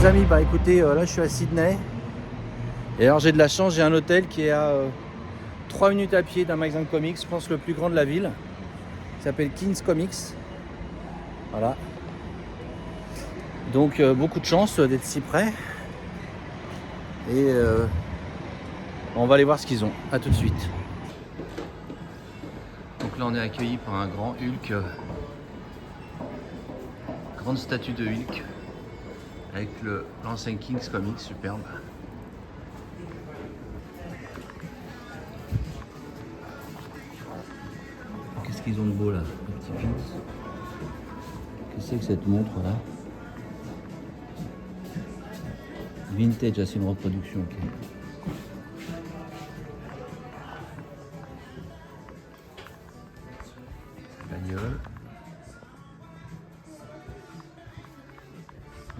amis, bah écoutez, là je suis à Sydney. Et alors j'ai de la chance, j'ai un hôtel qui est à 3 minutes à pied d'un magasin de comics, je pense le plus grand de la ville. Il s'appelle King's Comics. Voilà. Donc beaucoup de chance d'être si près. Et on va aller voir ce qu'ils ont. A tout de suite. Donc là on est accueilli par un grand Hulk. Grande statue de Hulk. Avec l'ancien King's Comics, superbe. Qu'est-ce qu'ils ont de beau là, les petits pins. Qu'est-ce que c'est que cette montre là? Vintage, c'est une reproduction, ok. Bagnole.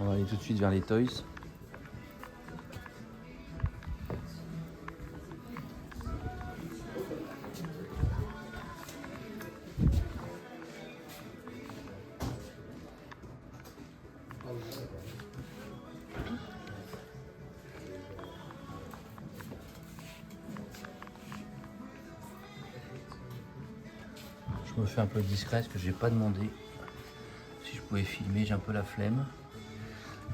On va aller tout de suite vers les toys. Je me fais un peu discret parce que j'ai pas demandé si je pouvais filmer, j'ai un peu la flemme.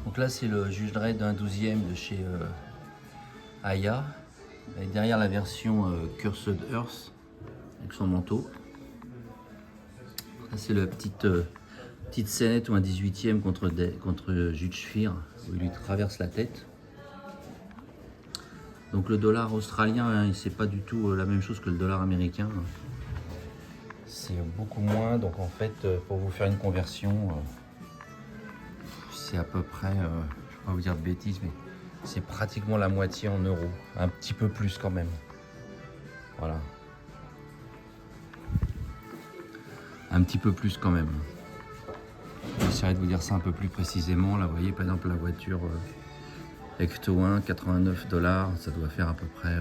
Donc là c'est le Juge Dredd d'un 12e de chez Aya. Et derrière la version Cursed Earth avec son manteau. Là c'est la petite scénette ou un 18e contre Juge Fear où il lui traverse la tête. Donc le dollar australien, hein, c'est pas du tout la même chose que le dollar américain. C'est beaucoup moins, donc en fait pour vous faire une conversion, c'est à peu près, je ne vais pas vous dire de bêtises, mais c'est pratiquement la moitié en euros, un petit peu plus quand même. Voilà. Un petit peu plus quand même. J'essaierai de vous dire ça un peu plus précisément. Là vous voyez par exemple la voiture Ecto 1, 89 $, ça doit faire à peu près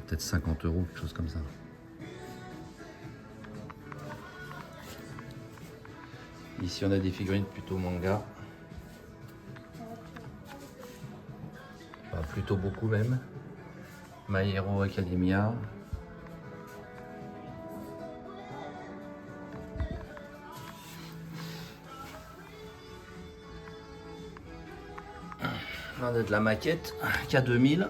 peut-être 50 €, quelque chose comme ça. Ici on a des figurines plutôt manga. Enfin, plutôt beaucoup même. My Hero Academia. On a de la maquette K2000.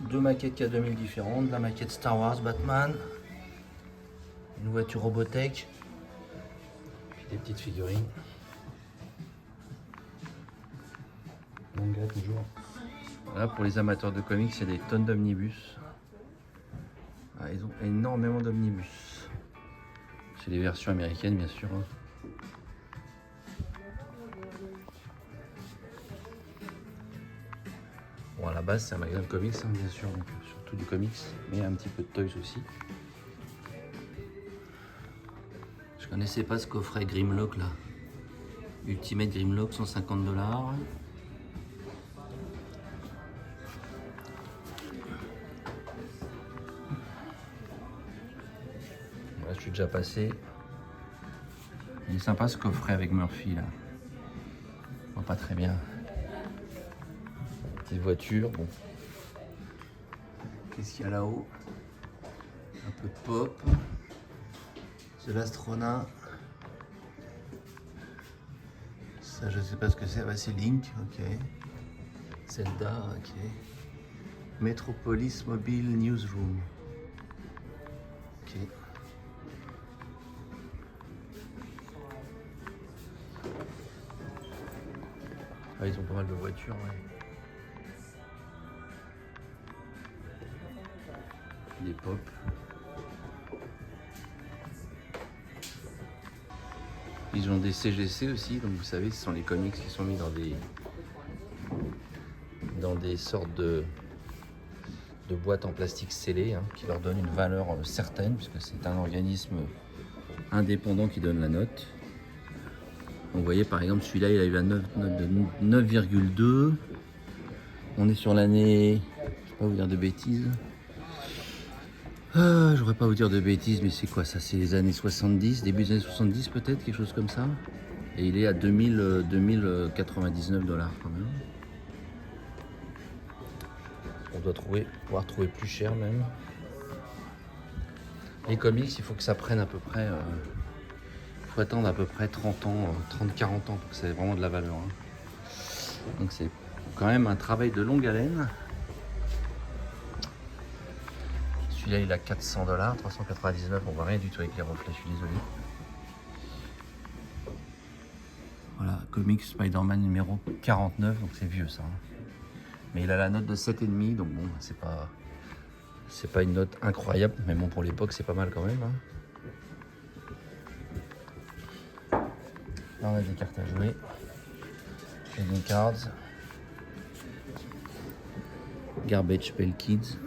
Deux maquettes K2000 différentes. La maquette Star Wars, Batman. Une voiture Robotech. Des petites figurines. Manga toujours. Là pour les amateurs de comics, il y a des tonnes d'omnibus. Ah, ils ont énormément d'omnibus. C'est les versions américaines bien sûr. Bon à la base c'est un magasin de comics hein, bien sûr, donc surtout du comics, mais un petit peu de toys aussi. Je connaissais pas ce coffret Grimlock là. Ultimate Grimlock, 150 $. Là je suis déjà passé. Il est sympa ce coffret avec Murphy là. On voit pas très bien. Petite voiture, bon. Qu'est-ce qu'il y a là-haut? Un peu de pop. C'est l'Astrona. Ça, je sais pas ce que c'est. Ah, bah, c'est Link, ok. Zelda, ok. Metropolis Mobile Newsroom. Ok. Ah, ils ont pas mal de voitures, ouais. Des pop. Ils ont des CGC aussi, donc vous savez, ce sont les comics qui sont mis dans des sortes de boîtes en plastique scellées, hein, qui leur donnent une valeur certaine, puisque c'est un organisme indépendant qui donne la note. Donc, vous voyez par exemple celui-là il a eu la note de 9,2. On est sur l'année, je ne vais pas vous dire de bêtises. Je voudrais pas vous dire de bêtises, mais c'est quoi ça? C'est les années 70, début des années 70 peut-être, quelque chose comme ça. Et il est à 2099 $ quand même. On doit pouvoir trouver plus cher même. Les comics, il faut que ça prenne à peu près... il faut attendre à peu près 30 ans, 30-40 ans pour que ça ait vraiment de la valeur. Hein. Donc c'est quand même un travail de longue haleine. Celui-là il a 400 $, 399, on voit rien du tout avec les reflets, je suis désolé. Voilà, comics Spider-Man numéro 49, donc c'est vieux ça. Hein. Mais il a la note de 7,5, donc bon, c'est pas une note incroyable, mais bon pour l'époque c'est pas mal quand même. Hein. Là on a des cartes à jouer, trading cards, Garbage Pail Kids,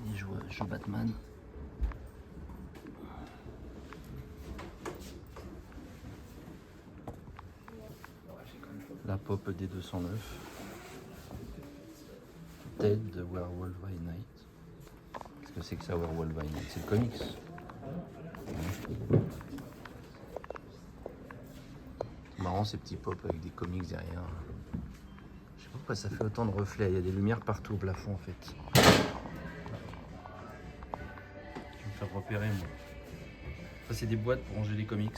des jeux Batman. La pop des 209, Ted de Werewolf by Night. Qu'est-ce que c'est que ça, Werewolf by Night? C'est le comics. C'est marrant ces petits pop avec des comics derrière. Je sais pas pourquoi ça fait autant de reflets. Il y a des lumières partout au plafond en fait. Je vais me faire repérer moi. Ça c'est des boîtes pour ranger les comics.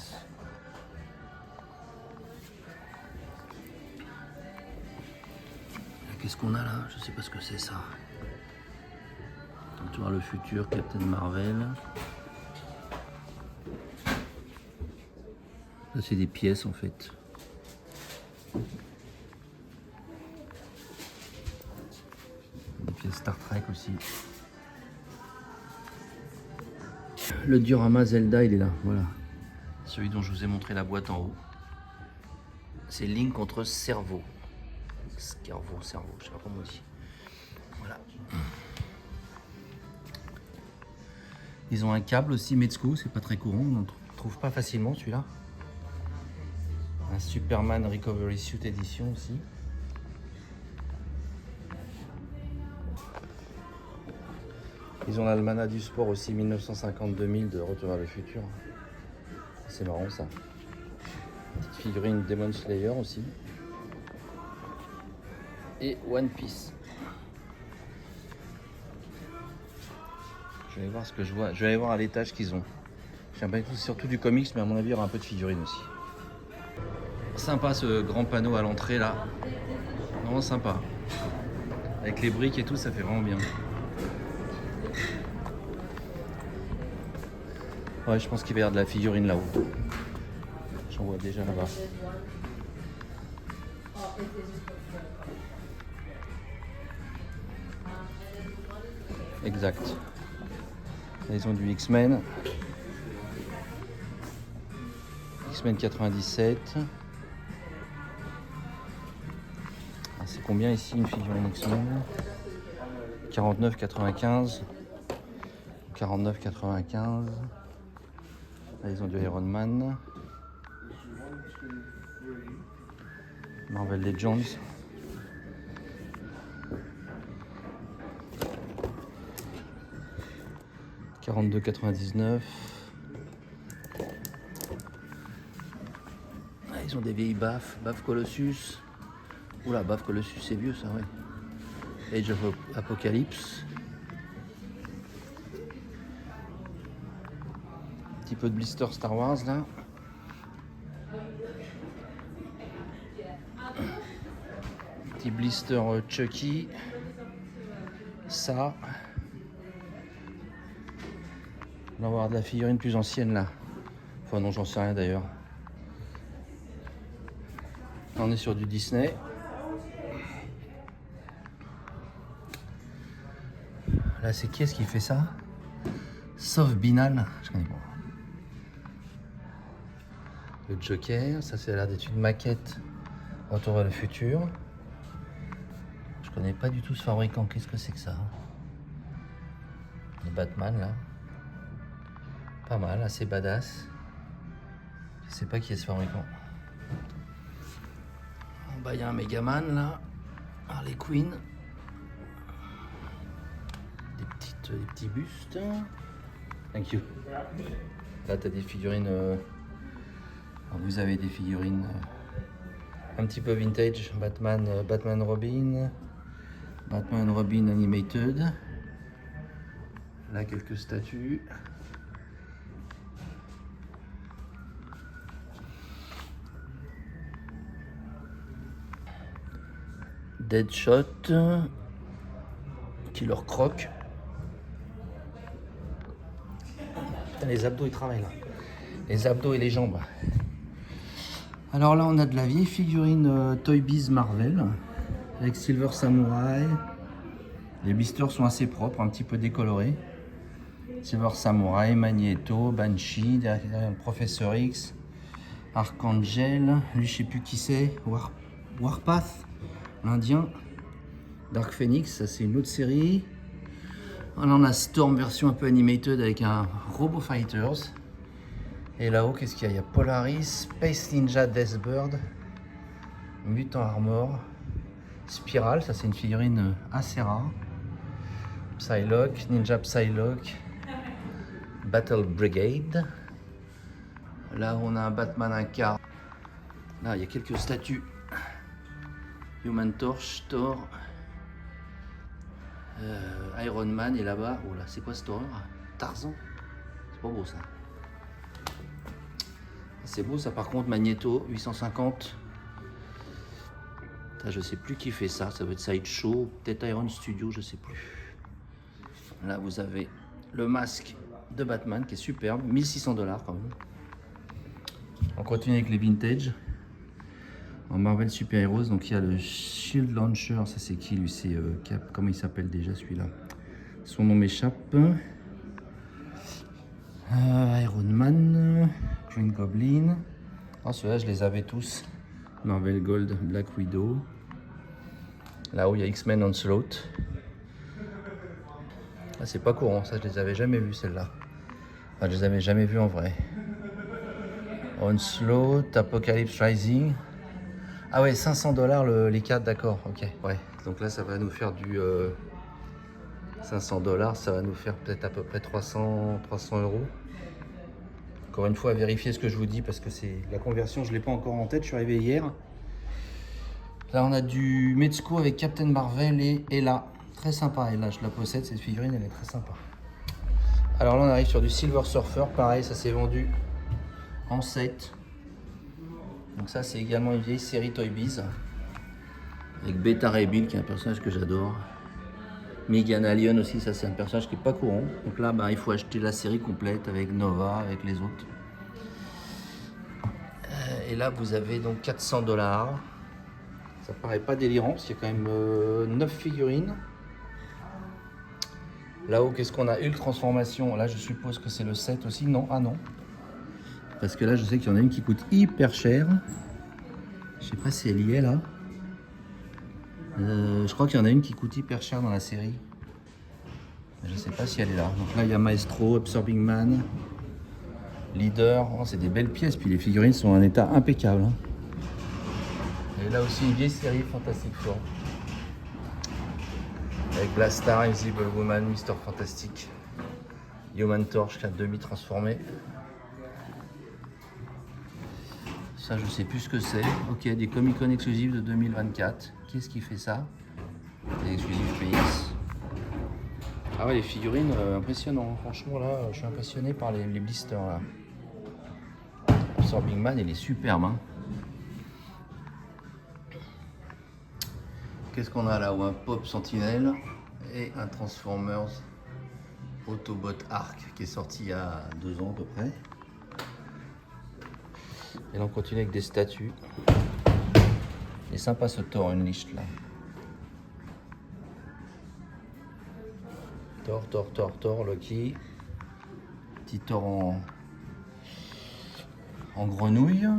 Qu'est-ce qu'on a là? Je sais pas ce que c'est ça. Tu vois le futur, Captain Marvel. Ça c'est des pièces en fait. Des pièces Star Trek aussi. Le diorama Zelda il est là, voilà. Celui dont je vous ai montré la boîte en haut. C'est Link contre Cerveau. Cerveau, je sais pas comment on dit. Voilà. Ils ont un câble aussi Mezco, c'est pas très courant, on ne trouve pas facilement celui-là. Un Superman Recovery Suit Edition aussi. Ils ont l'Almanach du sport aussi 1950-2000 de Retour vers le futur. C'est marrant ça. Petite figurine Demon Slayer aussi. Et One Piece. Je vais aller voir ce que je vois. Je vais aller voir à l'étage qu'ils ont. J'ai l'impression que c'est surtout du comics, mais à mon avis, il y aura un peu de figurines aussi. Sympa ce grand panneau à l'entrée là. Vraiment sympa. Avec les briques et tout, ça fait vraiment bien. Ouais, je pense qu'il va y avoir de la figurine là-haut. J'en vois déjà là-bas. Exact. Là, ils ont du X-Men. X-Men 97. Ah, c'est combien ici une figurine X-Men? 49,95. 49,95. Là, ils ont du Iron Man. Marvel Legends. « 42,99 ». Ah, ils ont des vieilles baffes, Baffe Colossus. Oula, Baffe Colossus, c'est vieux ça, ouais. Age of Apocalypse. Un petit peu de blister Star Wars là. Petit blister Chucky. Ça. On va avoir de la figurine plus ancienne là. Enfin non, j'en sais rien d'ailleurs. On est sur du Disney. Là c'est qui est-ce qui fait ça? Sauf Binal, je connais pas. Le Joker, ça c'est l'air d'être une maquette Retour vers le futur. Je connais pas du tout ce fabricant, qu'est-ce que c'est que ça? Le Batman là. Pas mal, assez badass. Je sais pas qui est ce fabricant. En bas il y a un Megaman là. Harley Quinn. Des petits bustes. Thank you. Là, tu as des figurines. Vous avez des figurines un petit peu vintage. Batman Robin. Batman Robin Animated. Là, quelques statues. Deadshot. Killer Croc. Putain, les abdos ils travaillent là. Les abdos et les jambes. Alors là, on a de la vieille figurine Toy Biz Marvel avec Silver Samurai. Les blisters sont assez propres, un petit peu décolorés. Silver Samurai, Magneto, Banshee, derrière Professeur X, Archangel, lui je sais plus qui c'est, Warpath, l'Indien, Dark Phoenix, ça c'est une autre série. Là on a Storm version un peu animated avec un Robo Fighters. Et là-haut, qu'est-ce qu'il y a? Il y a Polaris, Space Ninja Deathbird, Mutant Armor, Spiral, ça c'est une figurine assez rare. Psylocke, Ninja Psylocke, Battle Brigade. Là on a un Batman, un car. Là il y a quelques statues. Human Torch, Thor, Iron Man et là-bas, oh là c'est quoi cette horreur? Tarzan. C'est pas beau ça. C'est beau ça par contre, Magneto 850. Je sais plus qui fait ça, ça doit être Sideshow, peut-être Iron Studio, je sais plus. Là vous avez le masque de Batman qui est superbe, 1600 $, quand même. On continue avec les vintage. En Marvel Super Heroes, donc il y a le Shield Launcher, ça c'est qui lui? C'est Cap, comment il s'appelle déjà celui-là? Son nom m'échappe. Iron Man, Green Goblin. Ah, ceux-là je les avais tous. Marvel Gold, Black Widow. Là-haut il y a X-Men Onslaught. Ah, c'est pas courant, ça je les avais jamais vus celles-là. Enfin, je les avais jamais vus en vrai. Onslaught, Apocalypse Rising. Ah ouais, 500 $ les 4, d'accord, ok, ouais. Donc là ça va nous faire du 500 $, ça va nous faire peut-être à peu près 300 €. Encore une fois, à vérifier ce que je vous dis parce que c'est la conversion, je l'ai pas encore en tête, je suis arrivé hier. Là on a du Mezco avec Captain Marvel et Ella. Très sympa, Ella, je la possède, cette figurine elle est très sympa. Alors là on arrive sur du Silver Surfer, pareil, ça s'est vendu en 7. Donc ça c'est également une vieille série Toy Biz. Avec Beta Ray Bill qui est un personnage que j'adore. Megan Alien aussi, ça c'est un personnage qui n'est pas courant. Donc là il faut acheter la série complète avec Nova, avec les autres. Et là vous avez donc 400 $. Ça paraît pas délirant parce qu'il y a quand même 9 figurines. Là-haut, qu'est-ce qu'on a? Hulk Transformation. Là, je suppose que c'est le 7 aussi. Non, ah non. Parce que là, je sais qu'il y en a une qui coûte hyper cher. Je sais pas si elle y est là. Je crois qu'il y en a une qui coûte hyper cher dans la série. Je sais pas si elle est là. Donc là, il y a Maestro, Absorbing Man, Leader. Oh, c'est des belles pièces. Puis les figurines sont en état impeccable. Et là aussi, une vieille série Fantastic Four. Avec Blastar, Invisible Woman, Mister Fantastic, Human Torch qui a demi-transformé. Ça, je sais plus ce que c'est. Ok, des Comic Con exclusifs de 2024. Qui est-ce qui fait ça? Des exclusifs PS. Ah ouais, les figurines, impressionnant. Franchement, là, je suis impressionné par les blisters. Là. Absorbing Man, il est superbe. Hein. Qu'est-ce qu'on a là? Un Pop Sentinelle et un Transformers Autobot Arc qui est sorti il y a 2 ans à peu près. Et là on continue avec des statues. Il est sympa ce Thor Unleashed là. Thor, Loki. Petit Thor en grenouille.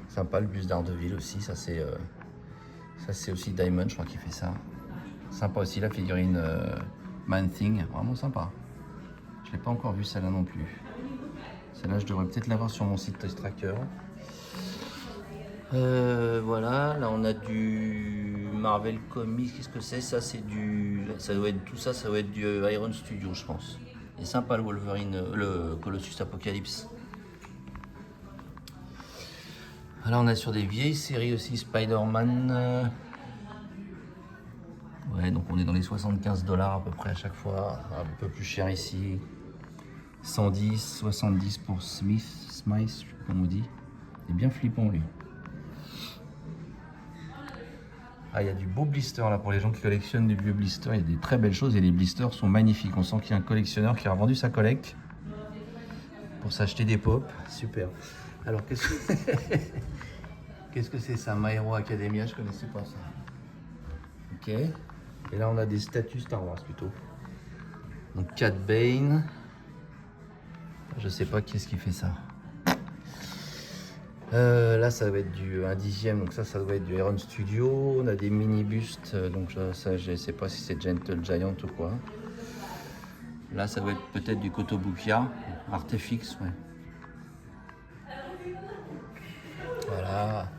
Sympa le bus d'Ardeville aussi, ça c'est aussi Diamond, je crois qu'il fait ça. Sympa aussi la figurine Man Thing, vraiment sympa. Je l'ai pas encore vu celle-là non plus. Celle-là je devrais peut-être l'avoir sur mon site Toy Tracker. Voilà, là on a du Marvel Comics, qu'est-ce que c'est? Ça c'est du. Ça doit être tout ça, ça doit être du Iron Studio je pense. Il est sympa le Wolverine, le Colossus Apocalypse. Là on est sur des vieilles séries aussi, Spider-Man. Ouais, donc on est dans les 75 $ à peu près à chaque fois. Un peu plus cher ici. 110, 70 pour Smith, je sais pas comment on dit. Il est bien flippant lui. Ah, il y a du beau blister là pour les gens qui collectionnent des vieux blisters. Il y a des très belles choses et les blisters sont magnifiques. On sent qu'il y a un collectionneur qui a revendu sa collecte pour s'acheter des pops. Super. Alors qu'est-ce que c'est ça? My Hero Academia, je connaissais pas ça. Ok. Et là on a des statues Star Wars plutôt. Donc Cat Bane. Je sais pas qui est-ce qui fait ça. Là ça va être un dixième, donc ça doit être du Iron Studio. On a des mini bustes, donc ça je sais pas si c'est Gentle Giant ou quoi. Là ça doit être peut-être du Kotobukiya, Artefix, ouais. Voilà,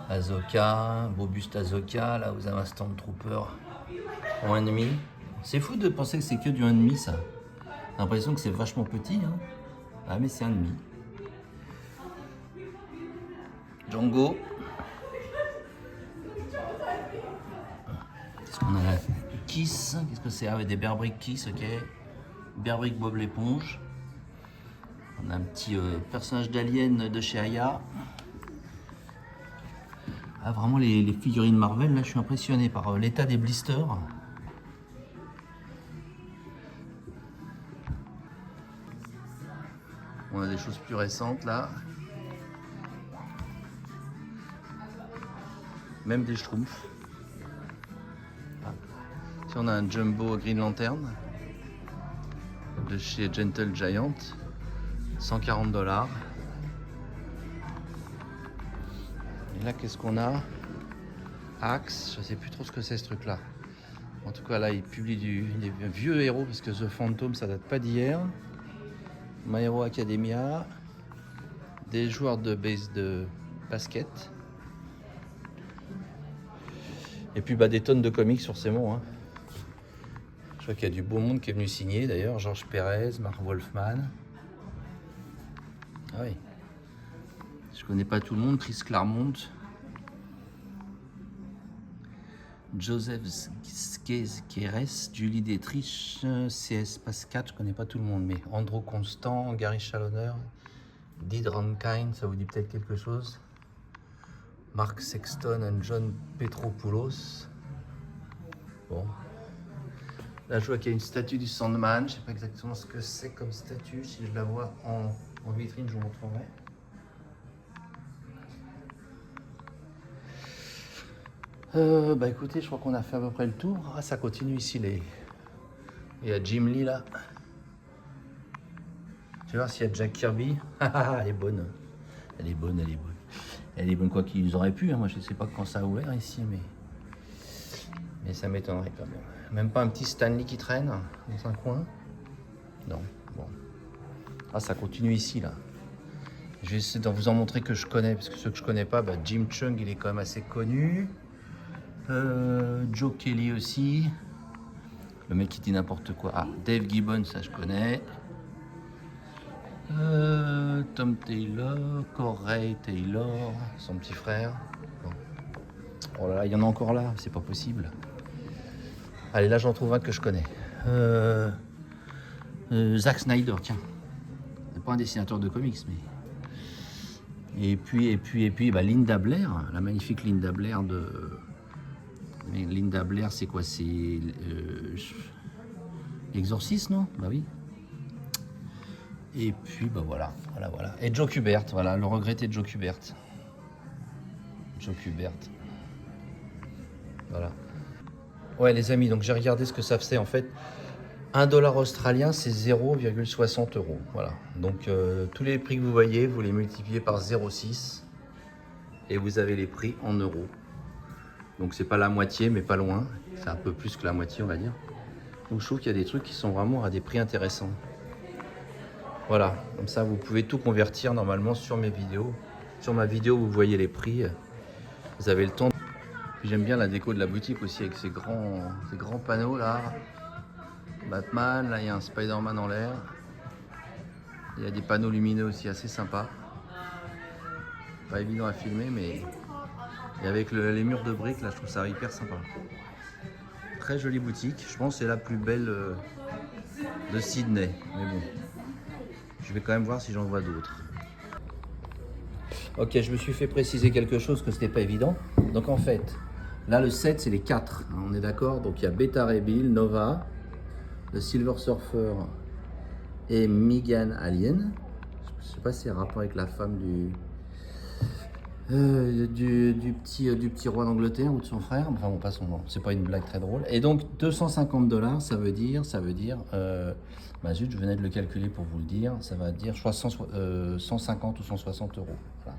Ahsoka, beau buste Ahsoka. Là vous avez un Stormtrooper en 1,5. C'est fou de penser que c'est que du 1,5 ça. J'ai l'impression que c'est vachement petit, hein. Ah mais c'est 1,5. Django. Qu'est-ce qu'on a là? Kiss. Qu'est-ce que c'est? Avec des Bear Brick Kiss, ok. Bear Brick Bob l'éponge. On a un petit personnage d'Alien de chez Aya. Ah, vraiment les figurines Marvel, là je suis impressionné par l'état des blisters. On a des choses plus récentes là. Même des Schtroumpfs. Ah. Ici on a un Jumbo Green Lantern de chez Gentle Giant, 140 $. Et là qu'est-ce qu'on a? Axe, je sais plus trop ce que c'est ce truc là. En tout cas là il publie des vieux héros parce que The Phantom ça date pas d'hier. My Hero Academia, des joueurs de basket. Et puis des tonnes de comics forcément. Hein. Je vois qu'il y a du beau monde qui est venu signer d'ailleurs. Georges Pérez, Mark Wolfman. Ah oui. Je connais pas tout le monde. Chris Claremont. Joseph Keres, Julie Dietrich, CS Pascal, je connais pas tout le monde, mais Andrew Constant, Gary Challoner, Did Rankin, ça vous dit peut-être quelque chose. Mark Sexton et John Petropoulos. Bon. Là, je vois qu'il y a une statue du Sandman. Je sais pas exactement ce que c'est comme statue. Si je la vois en vitrine, je vous montrerai. Écoutez, je crois qu'on a fait à peu près le tour. Ah, ça continue ici. Il y a Jim Lee là. Je vais voir s'il y a Jack Kirby. Elle est bonne. Elle est bonne, elle est bonne. Elle est bonne, quoi qu'ils auraient pu. Hein. Moi, je ne sais pas quand ça a ouvert ici, mais ça m'étonnerait quand même. Même pas un petit Stanley qui traîne dans un coin? Non. Bon. Ah, ça continue ici là. Je vais essayer de vous en montrer que je connais, parce que ceux que je connais pas, Jim Chung, il est quand même assez connu. Joe Kelly aussi. Le mec qui dit n'importe quoi. Ah, Dave Gibbons, ça je connais. Tom Taylor, Corey Taylor, son petit frère. Bon. Oh là là, il y en a encore là, c'est pas possible. Allez, là j'en trouve un que je connais. Zack Snyder, tiens. C'est pas un dessinateur de comics, mais. Et puis, Linda Blair, la magnifique Linda Blair de. Mais Linda Blair, c'est quoi? C'est Exorcist, non? Bah oui. Et puis, voilà. Et Joe Kubert, voilà, le regretté Joe Kubert. Joe Kubert. Voilà. Ouais, les amis, donc j'ai regardé ce que ça faisait en fait. 1 $ australien, c'est 0,60 €. Voilà. Donc, tous les prix que vous voyez, vous les multipliez par 0,6 et vous avez les prix en euros. Donc, c'est pas la moitié, mais pas loin. C'est un peu plus que la moitié, on va dire. Donc, je trouve qu'il y a des trucs qui sont vraiment à des prix intéressants. Voilà. Comme ça, vous pouvez tout convertir normalement sur mes vidéos. Sur ma vidéo, vous voyez les prix. Vous avez le temps. J'aime bien la déco de la boutique aussi avec ces grands panneaux là. Batman, là il y a un Spider-Man en l'air. Il y a des panneaux lumineux aussi assez sympas. Pas évident à filmer, mais et avec les murs de briques, là je trouve ça hyper sympa. Très jolie boutique, je pense que c'est la plus belle de Sydney. Mais bon, je vais quand même voir si j'en vois d'autres. Ok, je me suis fait préciser quelque chose que c'était pas évident. Donc en fait, là le set c'est les 4, hein, on est d'accord. Donc il y a Beta Ray Bill, Nova, le Silver Surfer et Megan Alien. Je sais pas si c'est un rapport avec la femme du petit roi d'Angleterre ou de son frère. Enfin bon, pas son nom, c'est pas une blague très drôle. Et donc $250, ça veut dire, bah zut, je venais de le calculer pour vous le dire, ça va dire je crois 150 ou 160 euros. Voilà.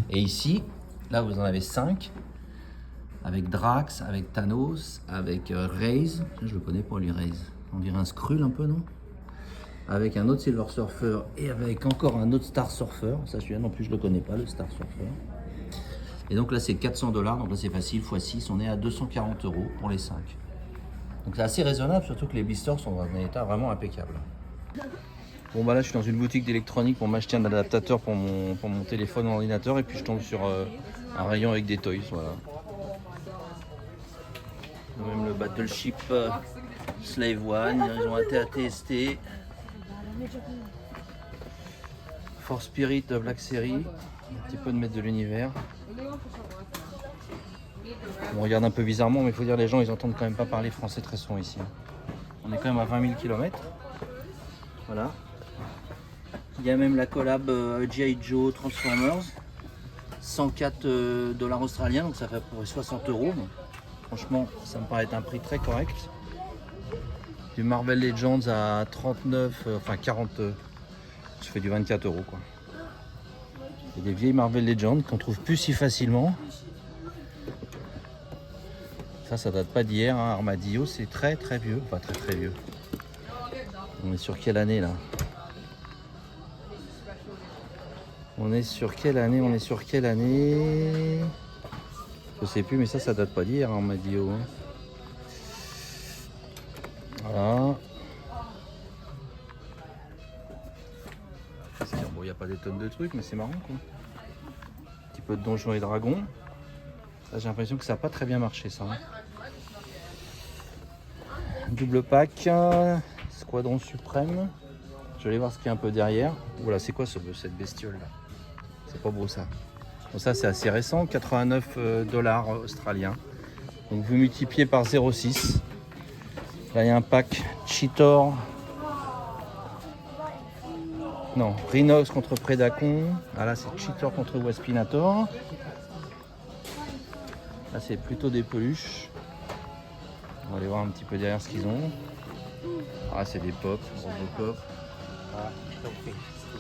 Et ici, là vous en avez 5, avec Drax, avec Thanos, avec Raze, je le connais pas lui Raze, on dirait un Skrull un peu non? Avec un autre Silver Surfer et avec encore un autre Star Surfer, ça celui-là non plus je le connais pas, le Star Surfer. Et donc là c'est $400, donc là c'est facile, x 6, on est à 240 euros pour les 5. Donc c'est assez raisonnable, surtout que les blisters sont dans un état vraiment impeccable. Bon bah là je suis dans une boutique d'électronique pour m'acheter un adaptateur pour mon téléphone ou ordinateur et puis je tombe sur un rayon avec des toys, voilà. Même le Battleship Slave One, ils ont été attestés. Force Spirit de Black Series, un petit peu de maître de l'univers. On regarde un peu bizarrement, mais il faut dire les gens ils entendent quand même pas parler français très souvent ici. On est quand même à 20 000 km. Voilà. Il y a même la collab G.I. Joe Transformers. $104 australiens, donc ça fait à peu près 60 euros. Donc, franchement, ça me paraît être un prix très correct. Du Marvel Legends à 39, enfin 40, je fais du 24 euros quoi. Il y a des vieilles Marvel Legends qu'on trouve plus si facilement. Ça date pas d'hier, hein. Armadillo, c'est très très vieux, enfin très vieux. On est sur quelle année là? On est sur quelle année? Je sais plus, mais ça date pas d'hier, Armadillo. Hein. Voilà. Bon, il n'y a pas des tonnes de trucs, mais c'est marrant quoi. Un petit peu de Donjons et Dragons. J'ai l'impression que ça n'a pas très bien marché ça. Hein. Double pack, Squadron Suprême. Je vais aller voir ce qu'il y a un peu derrière. Voilà, c'est quoi cette bestiole là? C'est pas beau ça. Bon, ça c'est assez récent, $89 australiens. Donc vous multipliez par 0,6. Là il y a un pack Cheetor. Non, Rhinox contre Predacon. Ah là c'est Cheetor contre Waspinator. Là c'est plutôt des peluches. On va aller voir un petit peu derrière ce qu'ils ont. Ah c'est des pop, Robocop. Ah,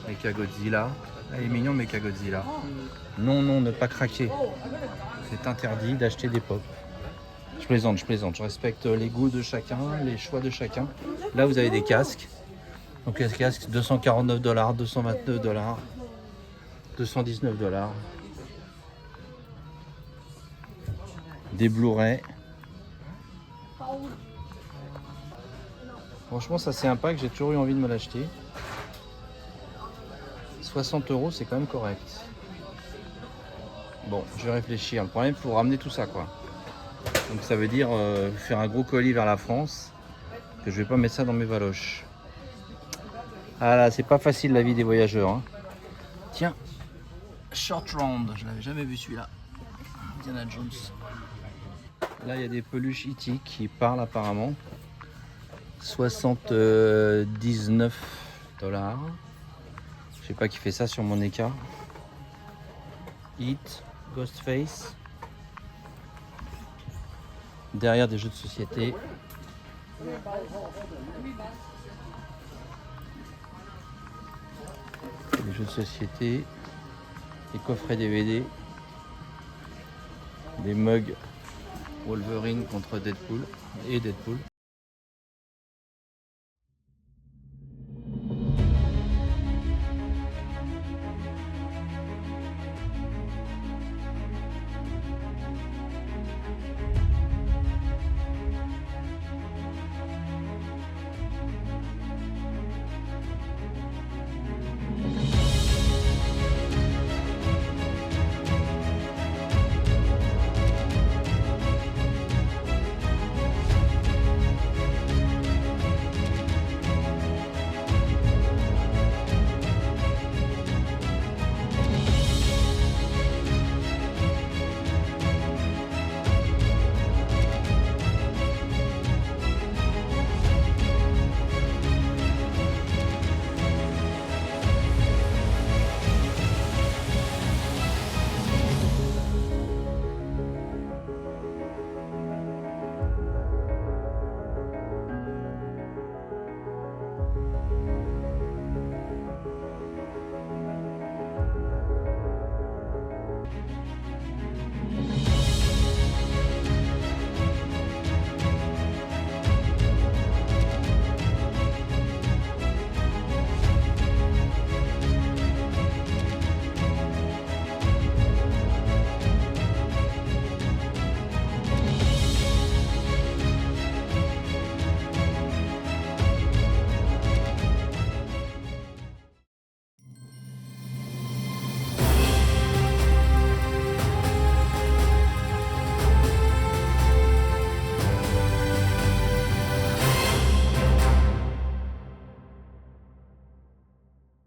Mechagodzilla. Ah, il est mignon Mechagodzilla. Non, ne pas craquer. C'est interdit d'acheter des pop. Je plaisante. Je respecte les goûts de chacun, les choix de chacun. Là vous avez des casques. Donc les casques $249, $229, $219. Des Blu-ray. Franchement ça c'est un pack, j'ai toujours eu envie de me l'acheter. 60 euros c'est quand même correct. Bon, je vais réfléchir. Le problème, il faut ramener tout ça quoi. Donc ça veut dire faire un gros colis vers la France. Que je vais pas mettre ça dans mes valoches. Ah là, c'est pas facile la vie des voyageurs. Hein. Tiens, Short Round, je l'avais jamais vu celui-là. Indiana Jones. Là, il y a des peluches E.T. qui parlent apparemment. 79 $. Je sais pas qui fait ça sur mon écart. It, Ghostface. Derrière des jeux de société. Des jeux de société. Des coffrets DVD. Des mugs Wolverine contre Deadpool et Deadpool.